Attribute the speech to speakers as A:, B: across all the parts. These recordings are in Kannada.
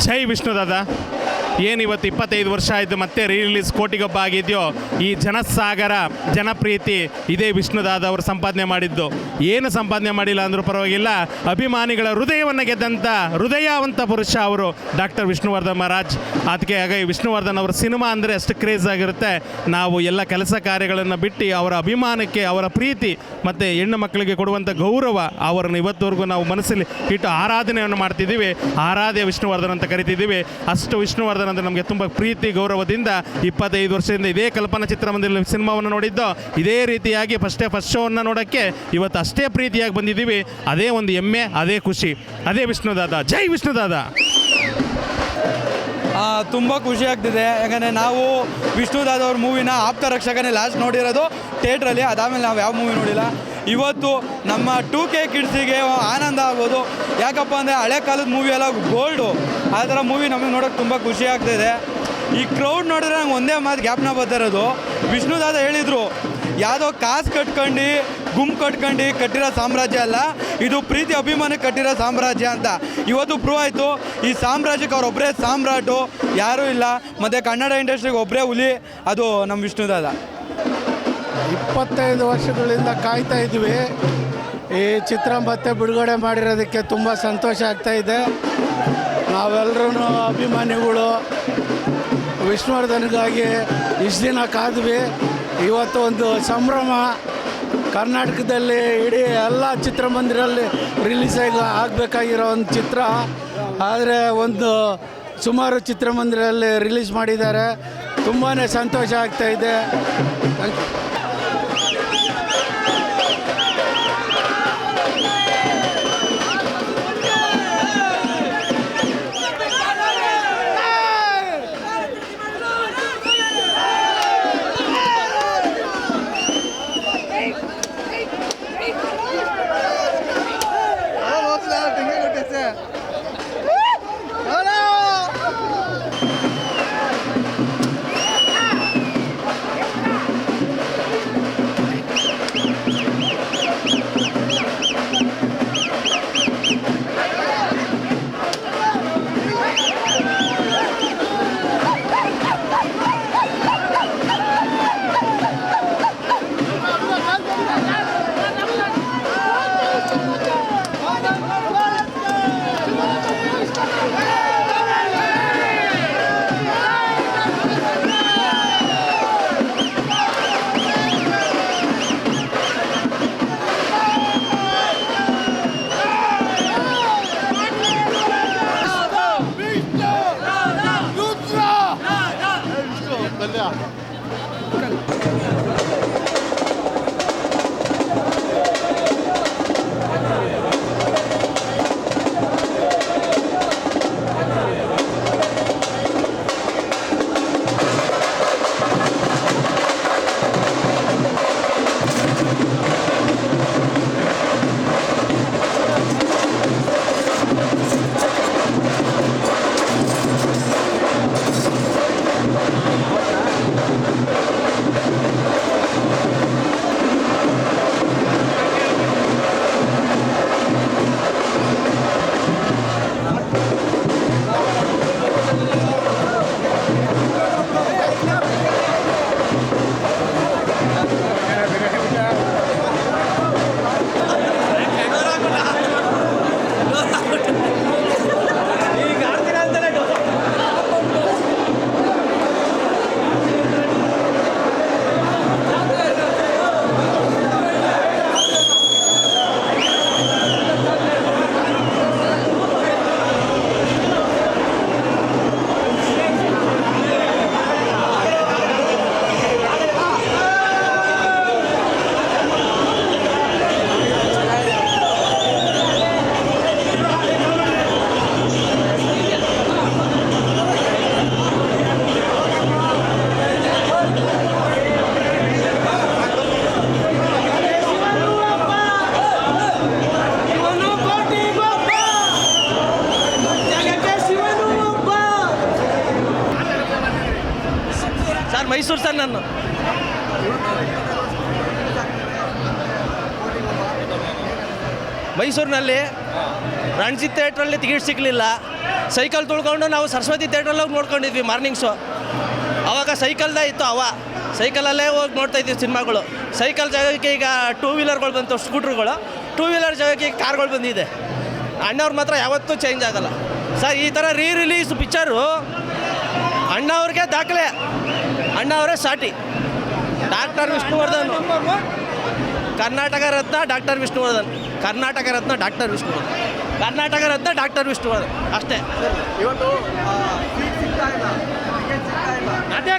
A: ಜೈ ವಿಷ್ಣುದಾದ. ಏನು ಇವತ್ತು 25 ವರ್ಷ ಆಯಿತು ಮತ್ತೆ ರಿಲೀಸ್ ಕೋಟಿಗೊಬ್ಬ ಆಗಿದೆಯೋ, ಈ ಜನಸಾಗರ ಜನಪ್ರೀತಿ ಇದೇ ವಿಷ್ಣುದಾದ ಅವರು ಸಂಪಾದನೆ ಮಾಡಿದ್ದು. ಏನು ಸಂಪಾದನೆ ಮಾಡಿಲ್ಲ ಅಂದರೂ ಪರವಾಗಿಲ್ಲ, ಅಭಿಮಾನಿಗಳ ಹೃದಯವನ್ನು ಗೆದ್ದಂಥ ಹೃದಯವಂತ ಪುರುಷ ಅವರು ಡಾಕ್ಟರ್ ವಿಷ್ಣುವರ್ಧನ್ ಮಹಾರಾಜ್. ಅದಕ್ಕೆ ಹಾಗಾಗಿ ವಿಷ್ಣುವರ್ಧನ್ ಅವರ ಸಿನಿಮಾ ಅಂದರೆ ಅಷ್ಟು ಕ್ರೇಜ್ ಆಗಿರುತ್ತೆ. ನಾವು ಎಲ್ಲ ಕೆಲಸ ಕಾರ್ಯಗಳನ್ನು ಬಿಟ್ಟು ಅವರ ಅಭಿಮಾನಕ್ಕೆ, ಅವರ ಪ್ರೀತಿ ಮತ್ತು ಹೆಣ್ಣು ಮಕ್ಕಳಿಗೆ ಕೊಡುವಂಥ ಗೌರವ ಅವರನ್ನು ಇವತ್ತುವರೆಗೂ ನಾವು ಮನಸ್ಸಲ್ಲಿ ಇಟ್ಟು ಆರಾಧನೆಯನ್ನು ಮಾಡ್ತಿದ್ದೀವಿ. ಆರಾಧ್ಯ ವಿಷ್ಣುವರ್ಧನ್ ಅಂತ ಕರಿತಿದ್ದೀವಿ. ಅಷ್ಟು ವಿಷ್ಣುವರ್ಧನ್ ಅಂದರೆ ನಮಗೆ ತುಂಬ ಪ್ರೀತಿ ಗೌರವದಿಂದ 25 ವರ್ಷದಿಂದ ಇದೇ ಕಲ್ಪನಾ ಚಿತ್ರಮಂದಿರ ಸಿನಿಮಾವನ್ನು ನೋಡಿದ್ದು. ಇದೇ ರೀತಿಯಾಗಿ ಫಸ್ಟ್ ಶೋವನ್ನು ನೋಡೋಕ್ಕೆ ಇವತ್ತು ಅಷ್ಟೇ ಪ್ರೀತಿಯಾಗಿ ಬಂದಿದ್ದೀವಿ. ಅದೇ ಒಂದು ಹೆಮ್ಮೆ, ಅದೇ ಖುಷಿ, ಅದೇ ವಿಷ್ಣುದಾದ. ಜೈ ವಿಷ್ಣುದಾದ.
B: ತುಂಬ ಖುಷಿ ಆಗ್ತಿದೆ. ಯಾಕಂದರೆ ನಾವು ವಿಷ್ಣುದಾದ ಅವ್ರ ಮೂವಿನ ಆಪ್ತ ರಕ್ಷಕನೇ ಲಾಸ್ಟ್ ನೋಡಿರೋದು ಥಿಯೇಟ್ರಲ್ಲಿ. ಅದಾದಮೇಲೆ ನಾವು ಯಾವ ಮೂವಿ ನೋಡಿಲ್ಲ. ಇವತ್ತು ನಮ್ಮ 2K ಕಿಡ್ಸಿಗೆ ಆನಂದ ಆಗ್ಬೋದು. ಯಾಕಪ್ಪ ಅಂದರೆ ಹಳೆ ಕಾಲದ ಮೂವಿ ಎಲ್ಲ ಗೋಲ್ಡು. ಆ ಥರ ಮೂವಿ ನಮಗೆ ನೋಡೋಕ್ಕೆ ತುಂಬ ಖುಷಿ ಆಗ್ತಾಯಿದೆ. ಈ ಕ್ರೌಡ್ ನೋಡಿದ್ರೆ ನಂಗೆ ಒಂದೇ ಮಾತು ಜ್ಞಾಪನ ಬರ್ತಿರೋದು, ವಿಷ್ಣುದಾದ ಹೇಳಿದರು, ಯಾವುದೋ ಕಾಸು ಕಟ್ಕೊಂಡು ಗುಂಪು ಕಟ್ಕೊಂಡು ಕಟ್ಟಿರೋ ಸಾಮ್ರಾಜ್ಯ ಅಲ್ಲ, ಇದು ಪ್ರೀತಿ ಅಭಿಮಾನಕ್ಕೆ ಕಟ್ಟಿರೋ ಸಾಮ್ರಾಜ್ಯ ಅಂತ. ಇವತ್ತು ಪ್ರೂವ್ ಆಯಿತು. ಈ ಸಾಮ್ರಾಜ್ಯಕ್ಕೆ ಅವರೊಬ್ಬರೇ ಸಾಮ್ರಾಟು, ಯಾರೂ ಇಲ್ಲ. ಮತ್ತು ಕನ್ನಡ ಇಂಡಸ್ಟ್ರಿಗೆ ಒಬ್ಬರೇ ಹುಲಿ, ಅದು ನಮ್ಮ ವಿಷ್ಣುದಾದ.
C: 25 ವರ್ಷಗಳಿಂದ ಕಾಯ್ತಾ ಇದ್ವಿ. ಈ ಚಿತ್ರ ಮತ್ತೆ ಬಿಡುಗಡೆ ಮಾಡಿರೋದಕ್ಕೆ ತುಂಬ ಸಂತೋಷ ಆಗ್ತಾಯಿದೆ. ನಾವೆಲ್ಲರೂ ಅಭಿಮಾನಿಗಳು ವಿಷ್ಣುವರ್ಧನ್ಗಾಗಿ ಇಷ್ಟು ದಿನ ಕಾದ್ವಿ. ಇವತ್ತು ಒಂದು ಸಂಭ್ರಮ. ಕರ್ನಾಟಕದಲ್ಲಿ ಇಡೀ ಎಲ್ಲ ಚಿತ್ರಮಂದಿರಲ್ಲಿ ರಿಲೀಸ್ ಆಗಬೇಕಾಗಿರೋ ಒಂದು ಚಿತ್ರ, ಆದರೆ ಒಂದು ಸುಮಾರು ಚಿತ್ರಮಂದಿರಲ್ಲಿ ರಿಲೀಸ್ ಮಾಡಿದ್ದಾರೆ. ತುಂಬಾ ಸಂತೋಷ ಆಗ್ತಾಯಿದೆ.
B: ಮೈಸೂರು ಸರ್, ನಾನು ಮೈಸೂರಿನಲ್ಲಿ ರಣಜಿತ್ ಥಿಯೇಟ್ರಲ್ಲಿ ಟಿಕೆಟ್ ಸಿಗಲಿಲ್ಲ.
D: ಸೈಕಲ್ ತುಳ್ಕೊಂಡು ನಾವು ಸರಸ್ವತಿ ಥಿಯೇಟ್ರಲ್ಲಿ ಹೋಗಿ ನೋಡ್ಕೊಂಡಿದ್ವಿ ಮಾರ್ನಿಂಗ್ ಶೋ. ಆವಾಗ ಸೈಕಲ್ದೇ ಇತ್ತು ಸೈಕಲಲ್ಲೇ ಹೋಗಿ ನೋಡ್ತಾ ಇದ್ವಿ ಸಿನಿಮಾಗಳು. ಸೈಕಲ್ ಜಾಗಕ್ಕೆ ಈಗ ಟೂ ವೀಲರ್ಗಳು ಬಂತು, ಸ್ಕೂಟ್ರುಗಳು. ಟೂ ವೀಲರ್ ಜಾಗಕ್ಕೆ ಕಾರ್ಗಳು ಬಂದಿದೆ. ಅಣ್ಣವ್ರು ಮಾತ್ರ ಯಾವತ್ತೂ ಚೇಂಜ್ ಆಗಲ್ಲ ಸರ್. ಈ ಥರ ರಿಲೀಸ್ ಪಿಕ್ಚರು ಅಣ್ಣವ್ರಿಗೆ ದಾಖಲೆ, ಅಣ್ಣವರೇ ಸಾಟಿ. Doctor Vishnuvardhan, Karnataka Ratna doctor Vishnuvardhan, Karnataka Ratna doctor Vishnuvardhan, Karnataka Ratna doctor Vishnuvardhan ಅಷ್ಟೇ. ಇವತ್ತು ಅದೇ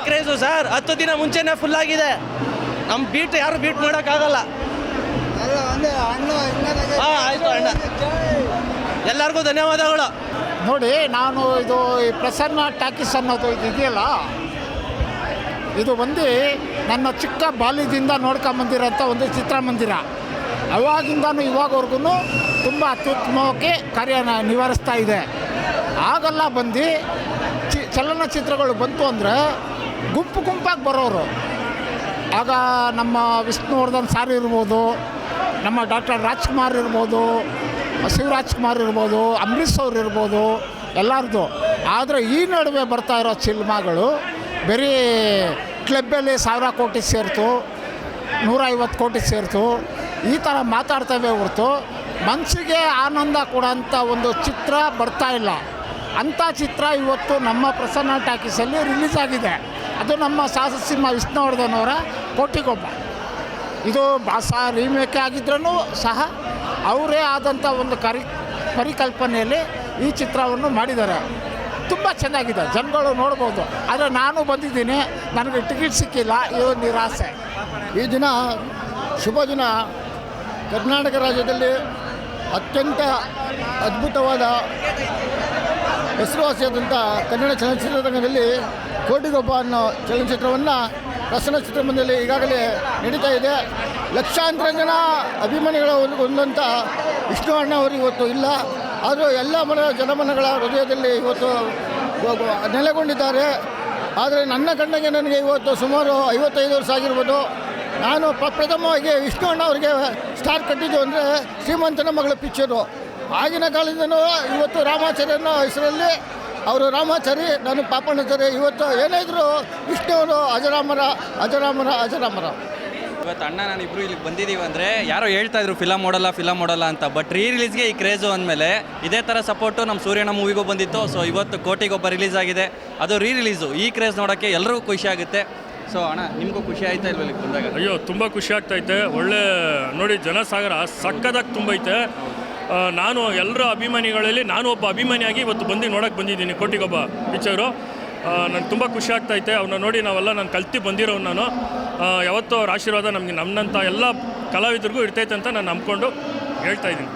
D: ಕ್ರೇಜು ಸರ್. 10 ದಿನ ಮುಂಚೆನೇ ಫುಲ್ ಆಗಿದೆ. ನಮ್ಮ ಬೀಟ್ ಯಾರು ಬೀಟ್ ಮಾಡೋಕ್ಕಾಗಲ್ಲ. ಹಾಂ ಆಯಿತು ಅಣ್ಣ, ಎಲ್ಲರಿಗೂ ಧನ್ಯವಾದಗಳು.
E: ನೋಡಿ, ನಾನು ಇದು ಈ ಪ್ರಸನ್ನ ಟಾಕೀಸ್ ಅನ್ನೋದು ಇದೆಯಲ್ಲ, ಇದು ಬಂದು ನನ್ನ ಚಿಕ್ಕ ಬಾಲ್ಯದಿಂದ ನೋಡ್ಕೊಂಬಂದಿರೋಂಥ ಒಂದು ಚಿತ್ರಮಂದಿರ. ಅವಾಗಿಂದನೂ ಇವಾಗವರೆಗೂ ತುಂಬ ಅತ್ಯುತ್ತಮವಾಗಿ ಕಾರ್ಯ ನಿವಾರಿಸ್ತಾ ಇದೆ. ಆಗೆಲ್ಲ ಬಂದು ಚಲನಚಿತ್ರಗಳು ಬಂತು ಅಂದರೆ ಗುಂಪಾಗಿ ಬರೋರು. ಆಗ ನಮ್ಮ ವಿಷ್ಣುವರ್ಧನ್ ಸಾರ್ ಇರ್ಬೋದು, ನಮ್ಮ ಡಾಕ್ಟರ್ ರಾಜ್ಕುಮಾರ್ ಇರ್ಬೋದು, ಶಿವರಾಜ್ ಕುಮಾರ್ ಇರ್ಬೋದು, ಅಂಬರೀಷ್ ಅವ್ರು ಇರ್ಬೋದು, ಎಲ್ಲರದು. ಆದರೆ ಈ ನಡುವೆ ಬರ್ತಾ ಇರೋ ಸಿನಿಮಾಗಳು ಬರೀ ಕ್ಲಬ್ಬಲ್ಲಿ 1000 ಕೋಟಿ ಸೇರಿತು, 150 ಕೋಟಿ ಸೇರಿತು, ಈ ಥರ ಮಾತಾಡ್ತೇವೆ ಹೊರತು ಮನಸ್ಸಿಗೆ ಆನಂದ ಕೊಡೋಂಥ ಒಂದು ಚಿತ್ರ ಬರ್ತಾ ಇಲ್ಲ. ಅಂಥ ಚಿತ್ರ ಇವತ್ತು ನಮ್ಮ ಪ್ರಸನ್ನ ಟಾಕೀಸಲ್ಲಿ ರಿಲೀಸ್ ಆಗಿದೆ. ಅದು ನಮ್ಮ ಸಾಹಸ ಸಿನಿಮಾ ವಿಷ್ಣುವರ್ಧನ್ ಅವರ ಕೋಟಿಗೊಬ್ಬ. ಇದು ಭಾಷಾ ರೀಮೇಕ್ ಆಗಿದ್ರೂ ಸಹ ಅವರೇ ಆದಂಥ ಒಂದು ಪರಿಕಲ್ಪನೆಯಲ್ಲಿ ಈ ಚಿತ್ರವನ್ನು ಮಾಡಿದ್ದಾರೆ. ತುಂಬ ಚೆನ್ನಾಗಿದೆ, ಜನಗಳು ನೋಡ್ಬೋದು. ಆದರೆ ನಾನು ಬಂದಿದ್ದೀನಿ, ನನಗೆ ಟಿಕೆಟ್ ಸಿಕ್ಕಿಲ್ಲ, ಇದು ನಿರಾಸೆ.
F: ಈ ದಿನ ಶುಭ ದಿನ. ಕರ್ನಾಟಕ ರಾಜ್ಯದಲ್ಲಿ ಅತ್ಯಂತ ಅದ್ಭುತವಾದ ಹೆಸರುವಾಸಿಯಾದಂಥ ಕನ್ನಡ ಚಲನಚಿತ್ರರಂಗದಲ್ಲಿ ಕೋಟಿಗೊಬ್ಬ ಅನ್ನೋ ಚಲನಚಿತ್ರವನ್ನು ಪ್ರಸನ್ನ ಚಿತ್ರಮಂದಿರದಲ್ಲಿ ಈಗಾಗಲೇ ನಡೀತಾ ಇದೆ. ಲಕ್ಷಾಂತರ ಜನ ಅಭಿಮಾನಿಗಳ ಒಂದಂಥ ವಿಷ್ಣು ಅಣ್ಣ ಅವರು ಇವತ್ತು ಇಲ್ಲ, ಆದರೂ ಎಲ್ಲ ಜನಮನಗಳ ಹೃದಯದಲ್ಲಿ ಇವತ್ತು ನೆಲೆಗೊಂಡಿದ್ದಾರೆ. ಆದರೆ ನನ್ನ ಕಣ್ಣಿಗೆ ನನಗೆ ಇವತ್ತು ಸುಮಾರು 55 ವರ್ಷ ಆಗಿರ್ಬೋದು. ನಾನು ಪ್ರಥಮವಾಗಿ ವಿಷ್ಣು ಅಣ್ಣ ಅವರಿಗೆ ಸ್ಟಾರ್ ಕಟ್ಟಿದ್ದು ಅಂದರೆ ಶ್ರೀಮಂತನ ಮಗಳ ಪಿಕ್ಚರು. ಆಗಿನ ಕಾಲದಿಂದನೂ ಇವತ್ತು ರಾಮಾಚಾರ್ಯ ಅನ್ನೋ ಹೆಸರಲ್ಲಿ ಅವರು ರಾಮಾಚಾರಿ, ನಾನು ಪಾಪಣ್ಣಾಚಾರಿ. ಇವತ್ತು ಏನಾದರೂ ವಿಷ್ಣು ಅವರು ಅಜರಾಮರ ಅಜರಾಮರ ಅಜರಾಮರ.
G: ಇವತ್ತು ಅಣ್ಣ ನಾನು ಇಬ್ಬರು ಇಲ್ಲಿಗೆ ಬಂದಿದ್ದೀವಿ ಅಂದರೆ ಯಾರೋ ಹೇಳ್ತಾಯಿದ್ರು ಫಿಲಮ್ ನೋಡಲ್ಲ ಅಂತ. ಬಟ್ ರಿಲೀಸ್ಗೆ ಈ ಕ್ರೇಜು ಅಂದಮೇಲೆ ಇದೇ ಥರ ಸಪೋರ್ಟು ನಮ್ಮ ಸೂರ್ಯನ ಮೂವಿಗೂ ಬಂದಿತ್ತು. ಸೊ ಇವತ್ತು ಕೋಟಿಗೊಬ್ಬ ರಿಲೀಸ್ ಆಗಿದೆ, ಅದು ರಿಲೀಸು. ಈ ಕ್ರೇಜ್ ನೋಡೋಕ್ಕೆ ಎಲ್ಲರಿಗೂ ಖುಷಿ ಆಗುತ್ತೆ. ಸೊ ಅಣ್ಣ ನಿಮಗೂ ಖುಷಿ ಆಯ್ತಾ ಇಲ್ವ ಇಲ್ಲಿಗೆ ಬಂದಾಗ?
H: ಅಯ್ಯೋ ತುಂಬ ಖುಷಿ ಆಗ್ತೈತೆ. ಒಳ್ಳೆ ನೋಡಿ, ಜನಸಾಗರ ಸಕ್ಕದಾಗಿ ತುಂಬೈತೆ. ನಾನು ಎಲ್ಲರ ಅಭಿಮಾನಿಗಳಲ್ಲಿ ನಾನು ಒಬ್ಬ ಅಭಿಮಾನಿಯಾಗಿ ಇವತ್ತು ನೋಡೋಕ್ಕೆ ಬಂದಿದ್ದೀನಿ ಕೋಟಿಗೊಬ್ಬ ಪಿಕ್ಚರು. ನನಗೆ ತುಂಬ ಖುಷಿ ಆಗ್ತೈತೆ. ಅವನ್ನ ನೋಡಿ ನಾವೆಲ್ಲ ನಾನು ಕಲ್ತು ಬಂದಿರೋನು. ನಾನು ಯಾವತ್ತೂ ಅವ್ರ ಆಶೀರ್ವಾದ ನಮ್ಮಂಥ ಎಲ್ಲ ಕಲಾವಿದರಿಗೂ ಇರ್ತೈತೆ ಅಂತ ನಾನು ನಂಬ್ಕೊಂಡು ಹೇಳ್ತಾಯಿದ್ದೀನಿ.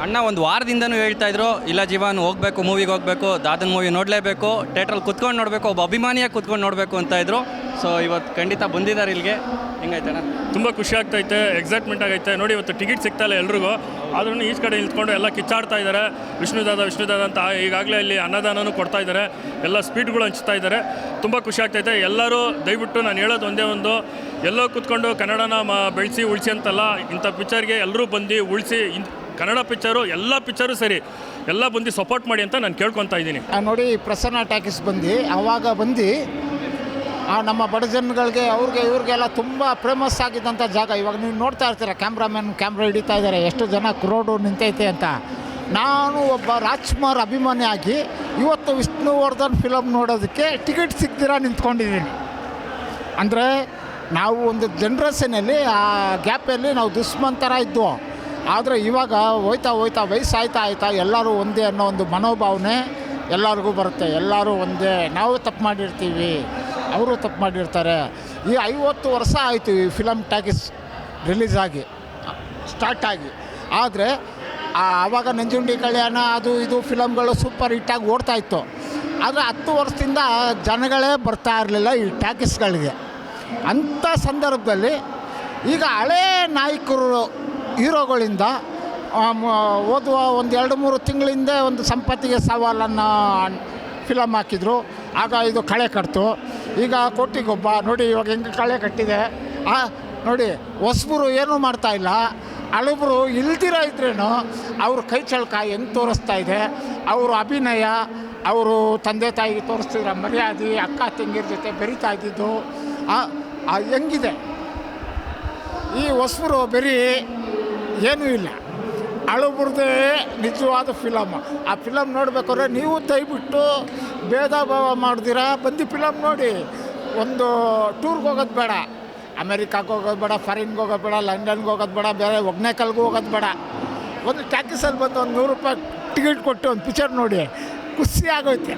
G: ಅಣ್ಣ ಒಂದು ವಾರದಿಂದನೂ ಹೇಳ್ತಾಯಿದ್ರು, ಇಲ್ಲ ಜೀವನ್ ಹೋಗಬೇಕು, ಮೂವಿಗೆ ಹೋಗಬೇಕು, ದಾದನ್ ಮೂವಿ ನೋಡಲೇಬೇಕು, ಥಿಯೇಟ್ರಲ್ಲಿ ಕುತ್ಕೊಂಡು ನೋಡಬೇಕು, ಒಬ್ಬ ಅಭಿಮಾನಿಯಾಗಿ ಕುತ್ಕೊಂಡು ನೋಡಬೇಕು ಅಂತ ಇದ್ರು. ಸೊ ಇವತ್ತು ಖಂಡಿತ ಬಂದಿದ್ದಾರೆ ಇಲ್ಲಿಗೆ. ಹೆಂಗೈತೆ ಅಣ್ಣ?
H: ತುಂಬ ಖುಷಿ ಆಗ್ತೈತೆ, ಎಕ್ಸೈಟ್ಮೆಂಟ್ ಆಗೈತೆ. ನೋಡಿ ಇವತ್ತು ಟಿಕೆಟ್ ಸಿಗ್ತಾಯಿಲ್ಲ ಎಲ್ರಿಗೂ, ಆದ್ರೂ ಈಚ್ ಕಡೆ ನಿಂತ್ಕೊಂಡು ಎಲ್ಲ ಕಿಚ್ಚಾಡ್ತಾ ಇದ್ದಾರೆ, ವಿಷ್ಣುದಾದ ಅಂತ. ಈಗಾಗಲೇ ಇಲ್ಲಿ ಅನ್ನದಾನನೂ ಕೊಡ್ತಾ ಇದ್ದಾರೆ, ಎಲ್ಲ ಸ್ಪೀಡ್ಗಳು ಹಂಚ್ತಾ ಇದ್ದಾರೆ. ತುಂಬ ಖುಷಿ ಆಗ್ತೈತೆ. ಎಲ್ಲರೂ ದಯವಿಟ್ಟು ನಾನು ಹೇಳೋದು ಒಂದೇ ಒಂದು, ಎಲ್ಲೋ ಕೂತ್ಕೊಂಡು ಕನ್ನಡನ ಬೆಳೆಸಿ ಉಳಿಸಿ ಅಂತಲ್ಲ, ಇಂಥ ಪಿಕ್ಚರ್ಗೆ ಎಲ್ಲರೂ ಬಂದು ಉಳಿಸಿ. ಕನ್ನಡ ಪಿಕ್ಚರು ಎಲ್ಲ ಪಿಕ್ಚರು ಸರಿ, ಎಲ್ಲ ಬಂದು ಸಪೋರ್ಟ್ ಮಾಡಿ ಅಂತ ನಾನು ಕೇಳ್ಕೊತಾ ಇದ್ದೀನಿ.
E: ನೋಡಿ, ಪ್ರಸನ್ನ ಟಾಕೀಸ್ ಆವಾಗ ನಮ್ಮ ಬಡ ಜನಗಳಿಗೆ ಇವ್ರಿಗೆಲ್ಲ ತುಂಬ ಫೇಮಸ್ ಆಗಿದ್ದಂಥ ಜಾಗ. ಇವಾಗ ನೀವು ನೋಡ್ತಾ ಇರ್ತೀರ, ಕ್ಯಾಮ್ರಾ ಹಿಡಿತಾ ಇದ್ದಾರೆ, ಎಷ್ಟು ಜನ ಕ್ರೌಡು ನಿಂತೈತೆ ಅಂತ. ನಾನು ಒಬ್ಬ ರಾಜ್ಕುಮಾರ್ ಅಭಿಮಾನಿಯಾಗಿ ಇವತ್ತು ವಿಷ್ಣುವರ್ಧನ್ ಫಿಲಮ್ ನೋಡೋದಕ್ಕೆ ಟಿಕೆಟ್ ಸಿಗ್ದಿರ ನಿಂತ್ಕೊಂಡಿದ್ದೀನಿ. ಅಂದರೆ ನಾವು ಒಂದು ಜನ್ರೇಷನಲ್ಲಿ ಆ ಗ್ಯಾಪಲ್ಲಿ ನಾವು ದುಷ್ಮಂತರ ಇದ್ವು. ಆದರೆ ಇವಾಗ ಹೋಯ್ತಾ ವಯಸ್ಸಾಯ್ತಾ ಎಲ್ಲರೂ ಒಂದೇ ಅನ್ನೋ ಒಂದು ಮನೋಭಾವನೆ ಎಲ್ಲರಿಗೂ ಬರುತ್ತೆ. ಎಲ್ಲರೂ ಒಂದೇ, ನಾವು ತಪ್ಪು ಮಾಡಿರ್ತೀವಿ, ಅವರು ತಪ್ಪು ಮಾಡಿರ್ತಾರೆ. ಈ 50 ವರ್ಷ ಆಯಿತು ಈ ಫಿಲಮ್ ಟಾಕೀಸ್ ರಿಲೀಸ್ ಆಗಿ, ಸ್ಟಾರ್ಟ್ ಆಗಿ. ಆದರೆ ಆವಾಗ ನಂಜುಂಡಿ ಕಲ್ಯಾಣ ಅದು ಇದು ಫಿಲಮ್ಗಳು ಸೂಪರ್ ಹಿಟ್ಟಾಗಿ ಓಡ್ತಾಯಿತ್ತು. ಆದರೆ 10 ವರ್ಷದಿಂದ ಜನಗಳೇ ಬರ್ತಾ ಇರಲಿಲ್ಲ ಈ ಟಾಕೀಸ್ಗಳಿಗೆ. ಅಂಥ ಸಂದರ್ಭದಲ್ಲಿ ಈಗ ಹಳೇ ನಾಯಕರು ಹೀರೋಗಳಿಂದ ಓದುವ ಒಂದು 2-3 ತಿಂಗಳಿಂದ ಒಂದು ಸಂಪತ್ತಿಗೆ ಸವಾಲನ್ನು ಫಿಲಮ್ ಹಾಕಿದರು. ಆಗ ಇದು ಕಳೆ ಕಟ್ತು. ಈಗ ಕೋಟಿಗೊಬ್ಬ ನೋಡಿ ಇವಾಗ ಹೆಂಗೆ ಕಳೆ ಕಟ್ಟಿದೆ. ನೋಡಿ ಹೊಸಬರು ಏನೂ ಮಾಡ್ತಾಯಿಲ್ಲ. ಹಳಬರು ಇಲ್ದಿರ ಇದ್ರೇನು ಅವ್ರ ಕೈ ಚಳಕ ಹೆಂಗೆ ತೋರಿಸ್ತಾ ಇದೆ, ಅವರು ಅಭಿನಯ, ಅವರು ತಂದೆ ತಾಯಿಗೆ ತೋರಿಸ್ತಿರೋ ಮರ್ಯಾದೆ, ಅಕ್ಕ ತಂಗಿರ ಜೊತೆ ಬೆರೀತಾ ಇದ್ದಿದ್ದು ಹೆಂಗಿದೆ. ಈ ಹೊಸಬರು ಬರೀ ಏನೂ ಇಲ್ಲ, ಹಳಬ್ರದ್ದೇ ನಿಜವಾದ ಫಿಲಮ್. ಆ ಫಿಲಮ್ ನೋಡ್ಬೇಕಾದ್ರೆ ನೀವು ದಯವಿಟ್ಟು ಭೇದ ಭಾವ ಮಾಡ್ದಿರ ಬಂದು ಫಿಲಮ್ ನೋಡಿ. ಒಂದು ಟೂರ್ಗೆ ಹೋಗೋದು ಬೇಡ, ಅಮೇರಿಕಾಗೆ ಹೋಗೋದು ಬೇಡ, ಫಾರಿನ್ಗೆ ಹೋಗೋದು ಬೇಡ, ಲಂಡನ್ಗೆ ಹೋಗೋದು ಬೇಡ, ಬೇರೆ ಒಗ್ನೇಕಲ್ಗೆ ಹೋಗೋದು ಬೇಡ. ಒಂದು ಟ್ಯಾಕಿಸಲ್ಲಿ ಬಂದು ಒಂದು 100 ರೂಪಾಯಿ ಟಿಕೆಟ್ ಕೊಟ್ಟು ಒಂದು ಪಿಕ್ಚರ್ ನೋಡಿ, ಖುಷಿ ಆಗೋಯ್ತೆ.